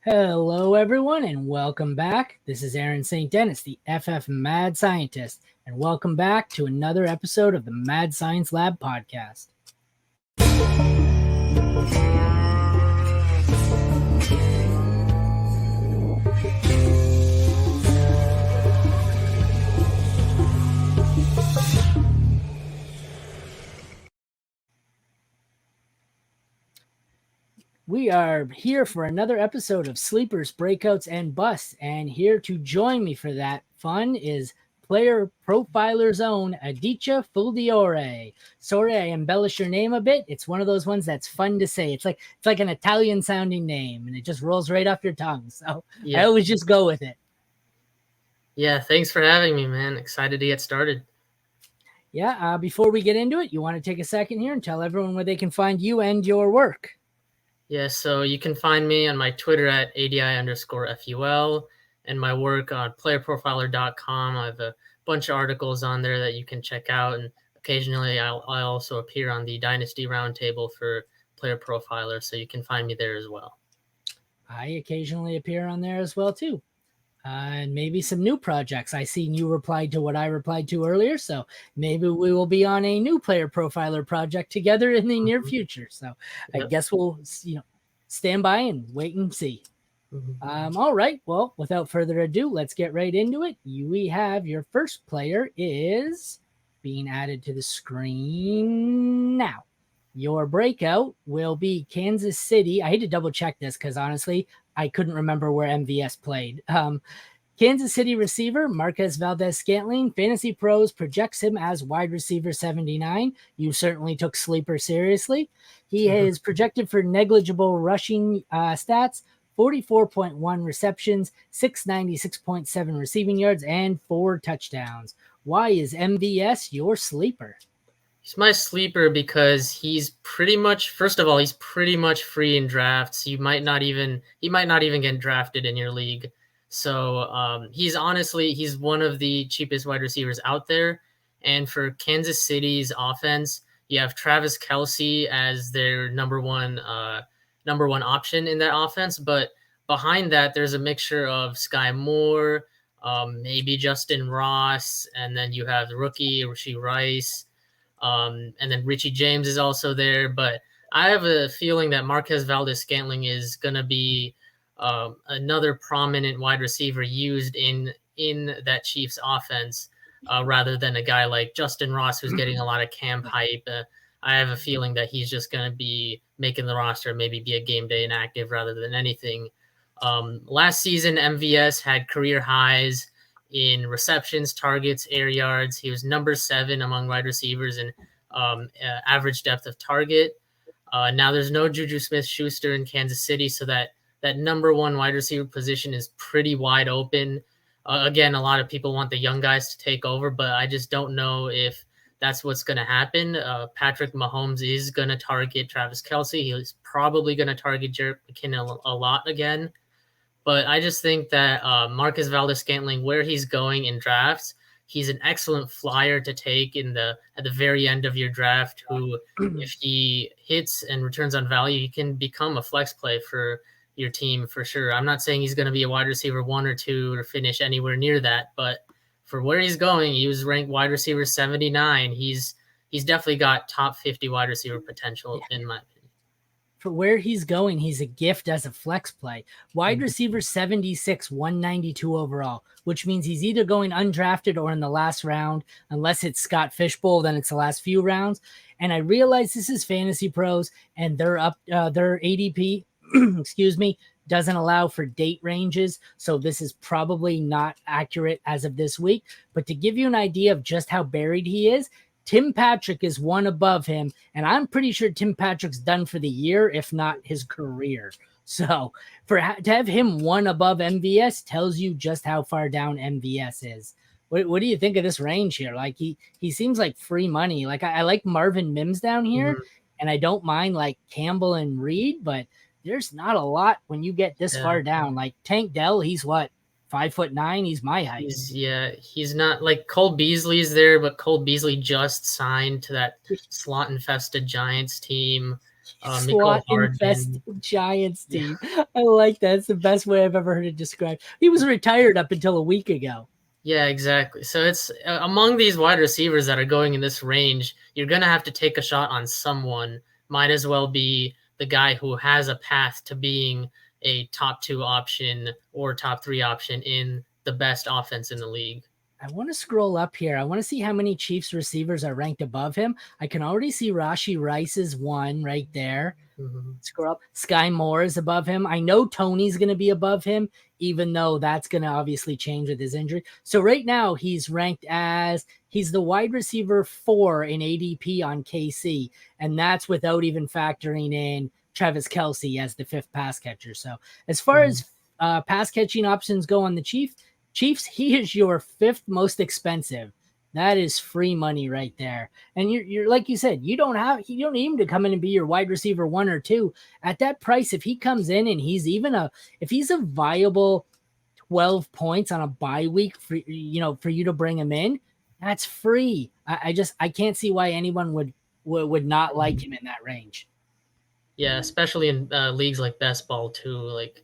Hello, everyone, and welcome back. This is Aaron St. Dennis, the FF Mad Scientist, and welcome back to another episode of the Mad Science Lab podcast. We are here for another episode of Sleepers, Breakouts, and Busts, and here to join me for that fun is player profiler's own Aditya Fuldeore. Sorry, I embellish your name a bit. It's one of those ones that's fun to say. It's like an Italian sounding name, and it just rolls right off your tongue. So I always just go with it. Yeah, thanks for having me, man. Excited to get started. Yeah, before we get into it, you want to take a second here and tell everyone where they can find you and your work. Yeah, so you can find me on my Twitter at ADI_FUL and my work on playerprofiler.com. I have a bunch of articles on there that you can check out. And occasionally I also appear on the Dynasty Roundtable for Player Profiler, so you can find me there as well. I occasionally appear on there as well, too. And maybe some new projects. I seen you replied to what I replied to earlier, so maybe we will be on a new player profiler project together in the near future. So I guess we'll, stand by and wait and see. All right. Well, without further ado, let's get right into it. We have your first player is being added to the screen now. Your breakout will be Kansas City. I hate to double check this because honestly, I couldn't remember where MVS played. Kansas City receiver Marquez Valdez-Scantling. Fantasy Pros projects him as wide receiver 79. You certainly took Sleeper seriously. He is projected for negligible rushing stats, 44.1 receptions, 696.7 receiving yards, and 4 touchdowns. Why is MVS your sleeper? He's my sleeper because he's pretty much, first of all, he's pretty much free in drafts. He might not even get drafted in your league. So he's one of the cheapest wide receivers out there. And for Kansas City's offense, you have Travis Kelce as their number one option in that offense. But behind that, there's a mixture of Sky Moore, maybe Justin Ross, and then you have the rookie Rashee Rice. And then Richie James is also there. But I have a feeling that Marquez Valdez-Scantling is going to be another prominent wide receiver used in that Chiefs offense rather than a guy like Justin Ross, who's getting a lot of camp hype. I have a feeling that he's just going to be making the roster, maybe be a game day inactive rather than anything. Last season, MVS had career highs in receptions, targets, air yards. He was number 7 among wide receivers in average depth of target. Now there's no Juju Smith-Schuster in Kansas City, so that number 1 wide receiver position is pretty wide open. Again, a lot of people want the young guys to take over, but I just don't know if that's what's going to happen. Patrick Mahomes is going to target Travis Kelce. He's probably going to target Jerick McKinnon a lot again. But I just think that Marquez Valdez-Scantling, where he's going in drafts, he's an excellent flyer to take at the very end of your draft, who, if he hits and returns on value, he can become a flex play for your team for sure. I'm not saying he's going to be a wide receiver 1 or 2 or finish anywhere near that, but for where he's going, he was ranked wide receiver 79. He's definitely got top 50 wide receiver potential, in my opinion. For where he's going, he's a gift as a flex play. Wide receiver 76, 192 overall, which means he's either going undrafted or in the last round. Unless it's Scott Fishbowl, then it's the last few rounds. And I realize this is Fantasy Pros, and their ADP, excuse me, doesn't allow for date ranges. So this is probably not accurate as of this week. But to give you an idea of just how buried he is, Tim Patrick is 1 above him, and I'm pretty sure Tim Patrick's done for the year, if not his career. So to have him 1 above MVS tells you just how far down MVS is. What do you think of this range here? Like he seems like free money. Like I like Marvin Mims down here, and I don't mind like Campbell and Reed, but there's not a lot when you get this far down. Like Tank Dell, he's what? 5'9". He's my height. He's not like Cole Beasley's there, but Cole Beasley just signed to that slot infested Giants team. Nicole SWAT infest Hardman. Giants Yeah. team. I like that. It's the best way I've ever heard it described. He was retired up until a week ago. Yeah, exactly. So it's among these wide receivers that are going in this range, you're going to have to take a shot on someone. Might as well be the guy who has a path to being a top 2 option or top 3 option in the best offense in the league. I want to scroll up here. I want to see how many Chiefs receivers are ranked above him. I can already see Rashee Rice's one right there. Mm-hmm. Scroll up. Sky Moore is above him. I know Tony's going to be above him, even though that's going to obviously change with his injury. So right now he's ranked as he's the wide receiver 4 in ADP on KC, and that's without even factoring in Travis Kelce as the 5th pass catcher. So as far as pass catching options go on the Chiefs, he is your 5th most expensive. That is free money right there. And you're like you said, you don't need him to come in and be your wide receiver 1 or 2 at that price. If he comes in and he's a viable 12 points on a bye week for you to bring him in, that's free. I can't see why anyone would not like him in that range. Yeah, especially in leagues like best ball too. Like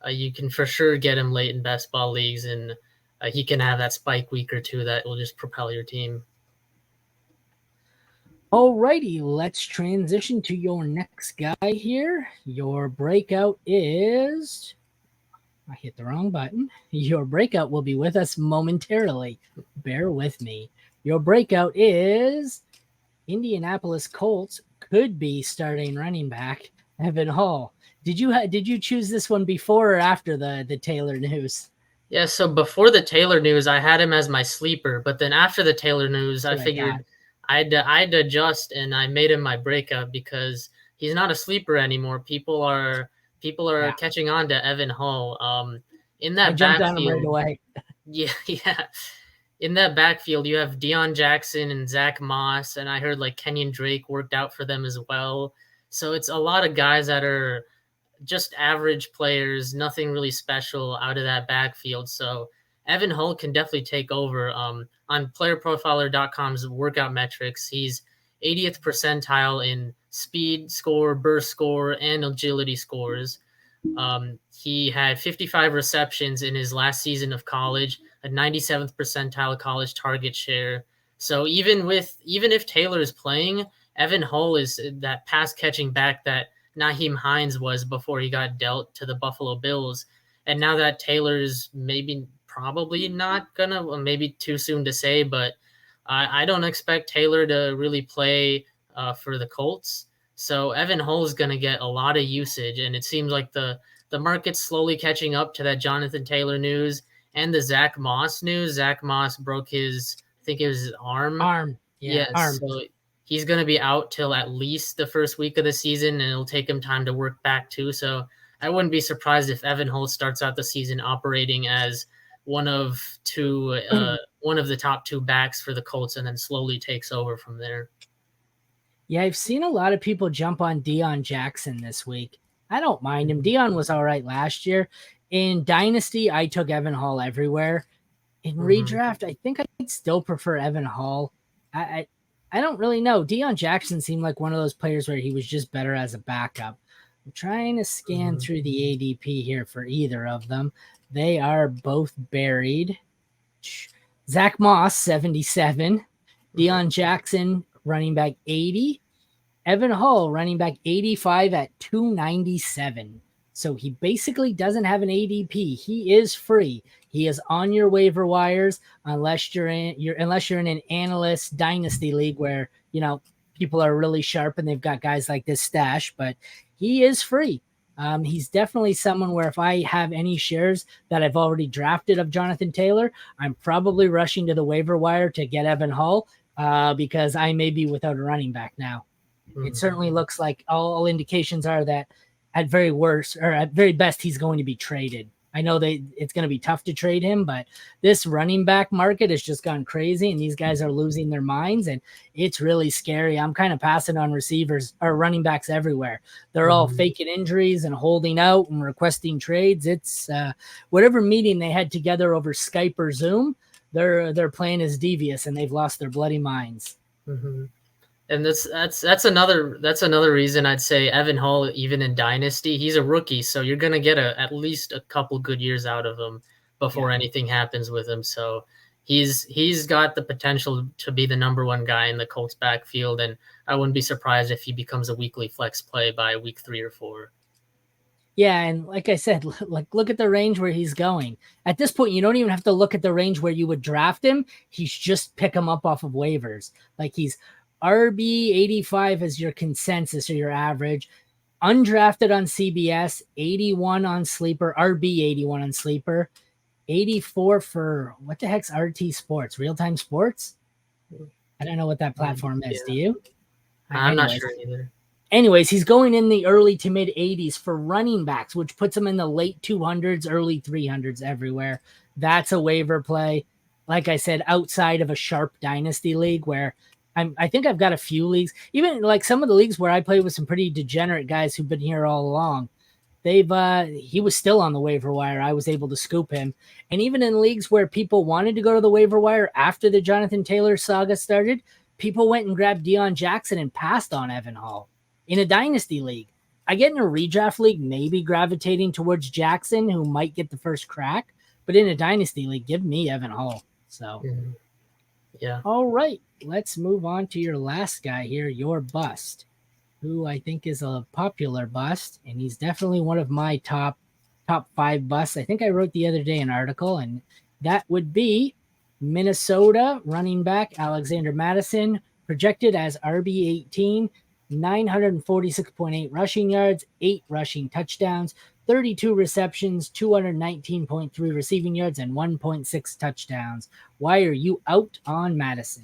you can for sure get him late in best ball leagues, and he can have that spike week or 2 that will just propel your team. Alrighty, let's transition to your next guy here. Your breakout is... I hit the wrong button. Your breakout will be with us momentarily. Bear with me. Your breakout is Indianapolis Colts could be starting running back Evan Hall. Did you choose this one before or after the Taylor news? Yeah, so before the Taylor news, I had him as my sleeper, but then after the Taylor news, I figured I'd adjust, and I made him my breakout because he's not a sleeper anymore. People are catching on to Evan Hall. In that I jumped backfield, on him right away. Yeah. In that backfield, you have Deion Jackson and Zach Moss, and I heard like Kenyon Drake worked out for them as well. So it's a lot of guys that are just average players, nothing really special out of that backfield. So Evan Hull can definitely take over. On playerprofiler.com's workout metrics, he's 80th percentile in speed score, burst score, and agility scores. He had 55 receptions in his last season of college, a 97th percentile college target share. So even if Taylor is playing, Evan Hull is that pass catching back that Naheem Hines was before he got dealt to the Buffalo Bills. And now that Taylor's probably not gonna, maybe too soon to say, but I don't expect Taylor to really play for the Colts. So Evan Hull is going to get a lot of usage, and it seems like the market's slowly catching up to that Jonathan Taylor news and the Zach Moss news. Zach Moss broke his arm. Yeah, Yes, so he's going to be out till at least the first week of the season, and it'll take him time to work back too. So I wouldn't be surprised if Evan Hull starts out the season operating as one of the top 2 backs for the Colts, and then slowly takes over from there. Yeah, I've seen a lot of people jump on Deion Jackson this week. I don't mind him. Deion was all right last year. In Dynasty, I took Evan Hall everywhere. In redraft, I think I'd still prefer Evan Hall. I don't really know. Deion Jackson seemed like one of those players where he was just better as a backup. I'm trying to scan through the ADP here for either of them. They are both buried. Zach Moss, 77. Deion Jackson, running back 80. Evan Hull, running back 85 at 297. So he basically doesn't have an ADP. He is free. He is on your waiver wires unless you're in an analyst dynasty league where, people are really sharp and they've got guys like this stash, but he is free. He's definitely someone where if I have any shares that I've already drafted of Jonathan Taylor, I'm probably rushing to the waiver wire to get Evan Hull because I may be without a running back now. It certainly looks like all indications are that at very worst or at very best, he's going to be traded. I know it's going to be tough to trade him, but this running back market has just gone crazy and these guys are losing their minds and it's really scary. I'm kind of passing on receivers or running backs everywhere. They're all faking injuries and holding out and requesting trades. It's whatever meeting they had together over Skype or Zoom, their plan is devious and they've lost their bloody minds. And that's another reason I'd say Evan Hall, even in Dynasty, he's a rookie, so you're gonna get at least a couple good years out of him before Yeah. anything happens with him. So he's got the potential to be the number one guy in the Colts backfield, and I wouldn't be surprised if he becomes a weekly flex play by week 3 or 4. Yeah, and like I said, like look at the range where he's going. At this point, you don't even have to look at the range where you would draft him. He's just pick him up off of waivers. Like he's RB 85 as your consensus or your average. Undrafted on CBS, 81 on Sleeper, RB 81 on Sleeper, 84 for what the heck's RT Sports, Real Time Sports? I don't know what that platform is. Yeah. Do you? I'm not sure either. Anyways, he's going in the early to mid 80s for running backs, which puts him in the late 200s, early 300s everywhere. That's a waiver play. Like I said, outside of a sharp dynasty league where I think I've got a few leagues, even like some of the leagues where I play with some pretty degenerate guys who've been here all along. He was still on the waiver wire. I was able to scoop him. And even in leagues where people wanted to go to the waiver wire after the Jonathan Taylor saga started, people went and grabbed Deion Jackson and passed on Evan Hall. In a dynasty league, I get in a redraft league, maybe gravitating towards Jackson, who might get the first crack. But in a dynasty league, give me Evan Hall. So, yeah. All right, let's move on to your last guy here, your bust, who I think is a popular bust, and he's definitely one of my top 5 busts. I think I wrote the other day an article, and that would be Minnesota running back Alexander Mattison, projected as RB 18. 946.8 rushing yards, 8 rushing touchdowns, 32 receptions, 219.3 receiving yards, and 1.6 touchdowns. Why are you out on Mattison?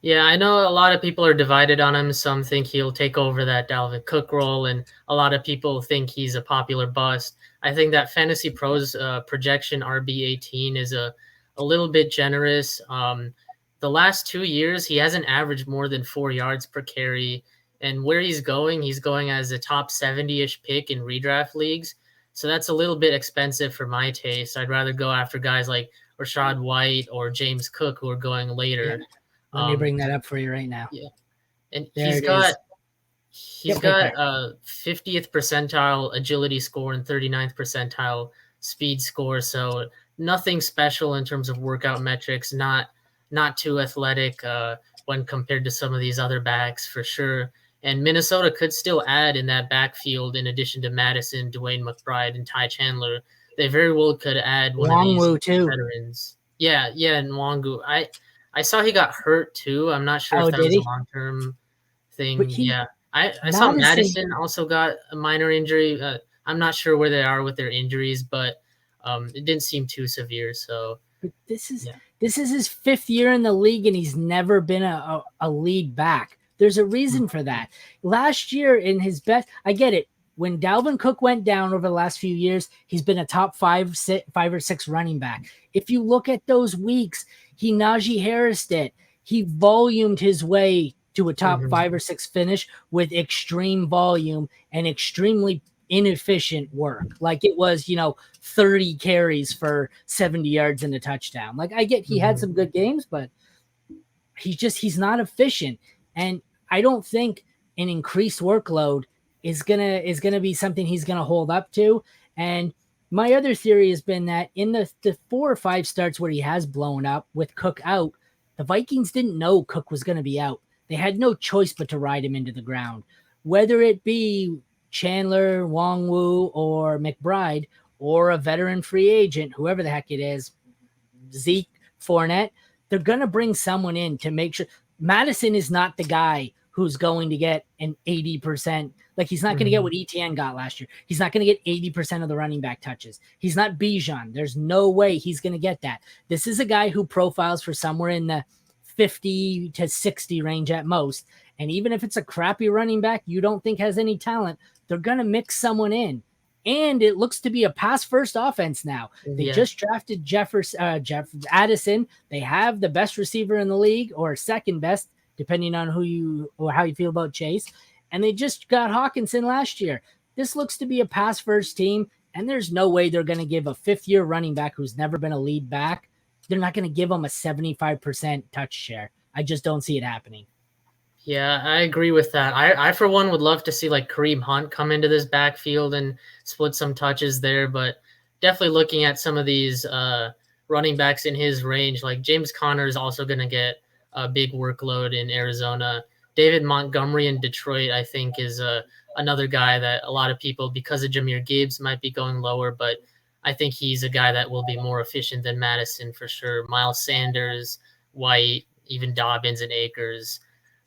Yeah, I know a lot of people are divided on him. Some think he'll take over that Dalvin Cook role, and a lot of people think he's a popular bust. I think that Fantasy Pros projection RB18 is a little bit generous. The last 2 years, he hasn't averaged more than 4 yards per carry. And where he's going as a top 70-ish pick in redraft leagues. So that's a little bit expensive for my taste. I'd rather go after guys like Rashad White or James Cook who are going later. Yeah. Let me bring that up for you right now. Yeah. And there he's got 50th percentile agility score and 39th percentile speed score. So nothing special in terms of workout metrics, not too athletic when compared to some of these other backs for sure. And Minnesota could still add in that backfield in addition to Madison, Dwayne McBride, and Ty Chandler. They very well could add one of these veterans. Yeah, and Nwangu. I saw he got hurt too. I'm not sure if that was a long-term thing. I saw Madison also got a minor injury. I'm not sure where they are with their injuries, but it didn't seem too severe. So but this is his 5th year in the league, and he's never been a lead back. There's a reason for that. Last year in his best, I get it. When Dalvin Cook went down over the last few years, he's been a top 5 or 6 running back. If you look at those weeks, he Najee Harris'd it. He volumed his way to a top 5 or 6 finish with extreme volume and extremely inefficient work. Like it was, 30 carries for 70 yards and a touchdown. Like I get he had some good games, but he's not efficient. And I don't think an increased workload is gonna be something he's gonna hold up to. And my other theory has been that in the 4 or 5 starts where he has blown up with Cook out, the Vikings didn't know Cook was gonna be out. They had no choice but to ride him into the ground. Whether it be Chandler, Nwangwu, or McBride, or a veteran free agent, whoever the heck it is, Zeke, Fournette, they're gonna bring someone in to make sure. Madison is not the guy who's going to get an 80%. Like he's not going to get what ETN got last year. He's not going to get 80% of the running back touches. He's not Bijan. There's no way he's going to get that. This is a guy who profiles for somewhere in the 50 to 60 range at most. And even if it's a crappy running back you don't think has any talent, they're going to mix someone in. And it looks to be a pass-first offense now. They just drafted Addison. They have the best receiver in the league, or second best, depending on how you feel about Chase. And they just got Hawkinson last year. This looks to be a pass-first team, and there's no way they're going to give a 5th-year running back who's never been a lead back. They're not going to give him a 75% touch share. I just don't see it happening. Yeah, I agree with that. I for one would love to see like Kareem Hunt come into this backfield and split some touches there, but definitely looking at some of these running backs in his range, like James Conner is also going to get a big workload in Arizona. David Montgomery in Detroit, I think, is another guy that a lot of people, because of Jahmyr Gibbs, might be going lower, but I think he's a guy that will be more efficient than Madison for sure. Miles Sanders, White, even Dobbins and Akers,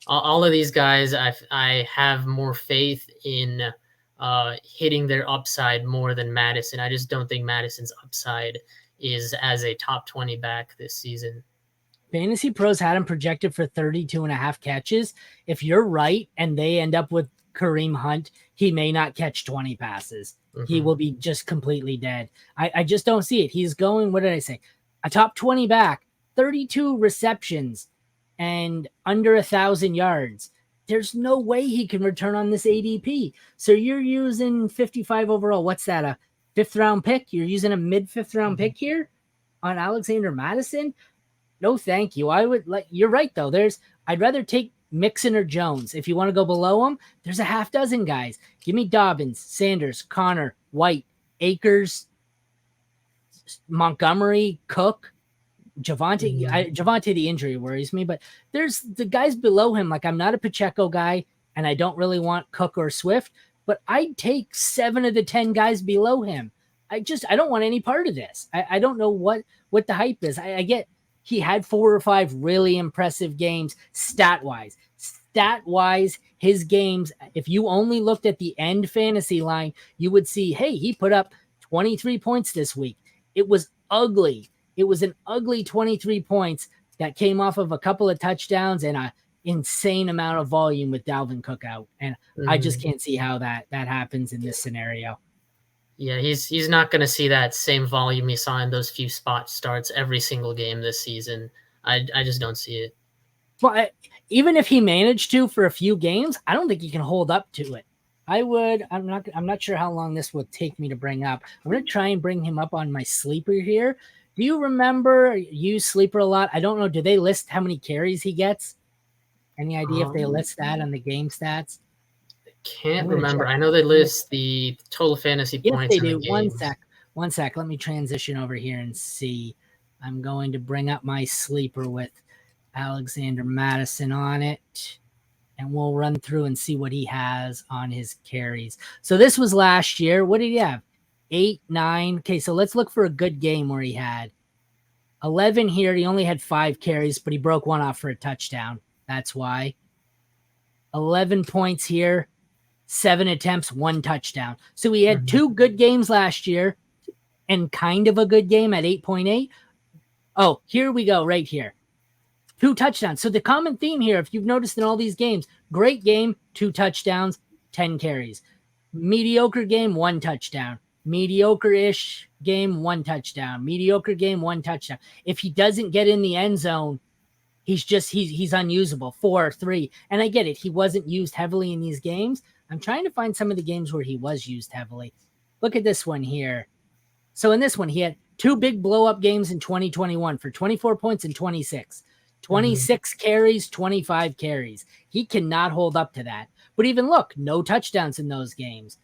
all of these guys, I have more faith in hitting their upside more than Madison. I just don't think Madison's upside is as a top 20 back this season. Fantasy Pros had him projected for 32 and a half catches. If you're right and they end up with Kareem Hunt, he may not catch 20 passes. He will be just completely dead. I just don't see it. He's going, what did I say? A top 20 back, 32 receptions, and under 1,000 yards. There's no way he can return on this ADP. So you're using 55 overall. What's that? A fifth round pick? You're using a mid fifth round pick here on Alexander Madison? No, thank you. I would like, you're right though. I'd rather take Mixon or Jones. If you want to go below them, there's a half dozen guys. Give me Dobbins, Sanders, Connor, White, Akers, Montgomery, Cook, Javonte. Javonte, the injury worries me, but there's the guys below him. Like, I'm not a Pacheco guy and I don't really want Cook or Swift, but I'd take 7 of the 10 guys below him. I don't want any part of this. I don't know what the hype is. I get he had 4 or 5 really impressive games stat-wise. Stat-wise, his games, if you only looked at the end fantasy line, you would see, hey, he put up 23 points this week. It was ugly. It was an ugly 23 points that came off of a couple of touchdowns and an insane amount of volume with Dalvin Cook out. And I just can't see how that happens in this scenario. Yeah, he's not going to see that same volume he saw in those few spot starts every single game this season. I just don't see it. Well, even if he managed to for a few games, I don't think he can hold up to it. I'm not sure how long this will take me to bring up. I'm going to try and bring him up on my sleeper here. Do you remember use sleeper a lot? I don't know. Do they list how many carries he gets? Any idea if they list that on the game stats? Can't remember. I know they list the total fantasy points. Yes, they do. One sec. Let me transition over here and see. I'm going to bring up my sleeper with Alexander Madison on it, and we'll run through and see what he has on his carries. So this was last year. What did he have? 8, 9. Okay, so let's look for a good game where he had 11 here. He only had 5 carries, but he broke one off for a touchdown. That's why. 11 points here. 7 attempts, 1 touchdown. So he had 2 good games last year and kind of a good game at 8.8. Oh, here we go right here. 2 touchdowns. So the common theme here, if you've noticed in all these games, great game, 2 touchdowns, 10 carries. Mediocre game, 1 touchdown. Mediocre-ish game, 1 touchdown. Mediocre game, 1 touchdown. If he doesn't get in the end zone, he's unusable. 4, 3. And I get it. He wasn't used heavily in these games. I'm trying to find some of the games where he was used heavily. Look at this one here. So in this one, he had 2 big blow-up games in 2021 for 24 points and 26. 26 carries, 25 carries. He cannot hold up to that. But even look, no touchdowns in those games.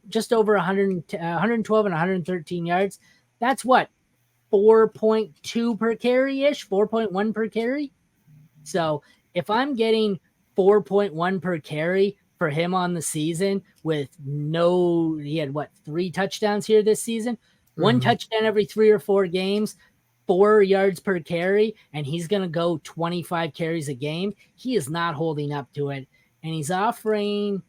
Just over 112 and 113 yards. That's what? 4.2 per carry-ish? 4.1 per carry? So if I'm getting 4.1 per carry for him on the season with he had 3 touchdowns here this season? 1 touchdown every 3 or 4 games, 4 yards per carry, and he's going to go 25 carries a game. He is not holding up to it. And he's offering,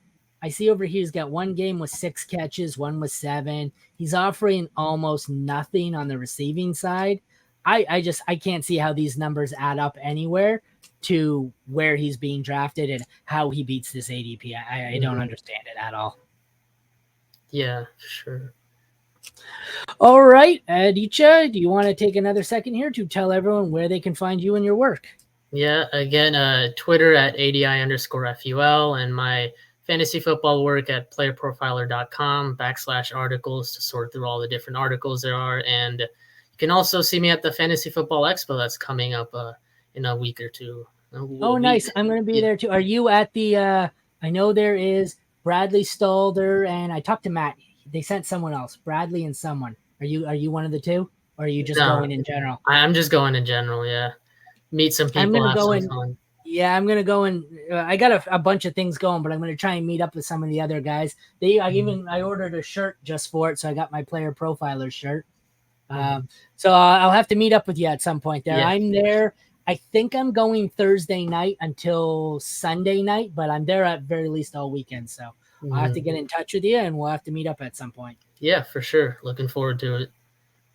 I see over here, he's got 1 game with 6 catches, 1 with 7. He's offering almost nothing on the receiving side. I can't see how these numbers add up anywhere to where he's being drafted and how he beats this ADP. I don't understand it at all. Yeah, sure. All right, Aditya, do you want to take another second here to tell everyone where they can find you and your work? Yeah, again, Twitter at ADI_FUL and my fantasy football work at playerprofiler.com/articles to sort through all the different articles there are. And you can also see me at the Fantasy Football Expo that's coming up in a week or 2. Oh, We'll nice. meet. I'm going to be Yeah. there too. Are you at the, I know there is Bradley Stalder and I talked to Matt. They sent someone else, Bradley and someone. Are you one of the two? Or are you just No, going in general? I'm just going in general. Yeah. Meet some I'm people, going to have go some in. fun. Yeah, I'm gonna go and I got a bunch of things going, but I'm gonna try and meet up with some of the other guys. I ordered a shirt just for it, so I got my player profiler shirt. Mhm. So I'll have to meet up with you at some point there. Yeah. I'm there. I think I'm going Thursday night until Sunday night, but I'm there at very least all weekend. So I'll have to Mhm. get in touch with you, and we'll have to meet up at some point. Yeah, for sure. Looking forward to it.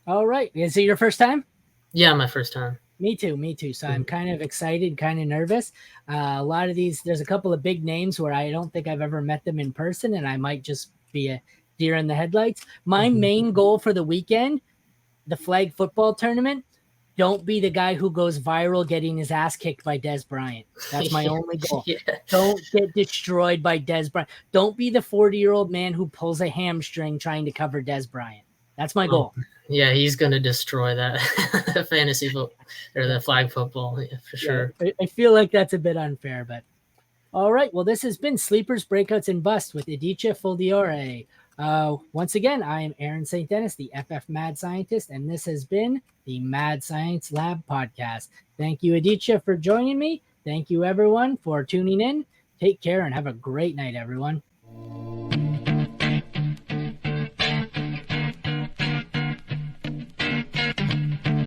All right. Is it your first time? Yeah, my first time. Me too. Me too. So I'm Mhm. kind of excited, kind of nervous. A lot of these, there's a couple of big names where I don't think I've ever met them in person, and I might just be a deer in the headlights. My Mhm. main goal for the weekend, the flag football tournament, don't be the guy who goes viral getting his ass kicked by Des Bryant. That's my Yeah. only goal. Yeah. Don't get destroyed by Des Bryant. Don't be the 40-year-old man who pulls a hamstring trying to cover Des Bryant. That's my Oh, goal. yeah, he's gonna destroy that fantasy football or Yeah. the flag football. Yeah, for Yeah. sure. I feel like that's a bit unfair, but all right. Well, this has been Sleepers, Breakouts, and Bust with Aditya Fuldeore. Once again, I am Aaron St. Dennis, the FF Mad Scientist, and this has been the Mad Science Lab podcast. Thank you, Aditya, for joining me. Thank you, everyone, for tuning in. Take care and have a great night, everyone.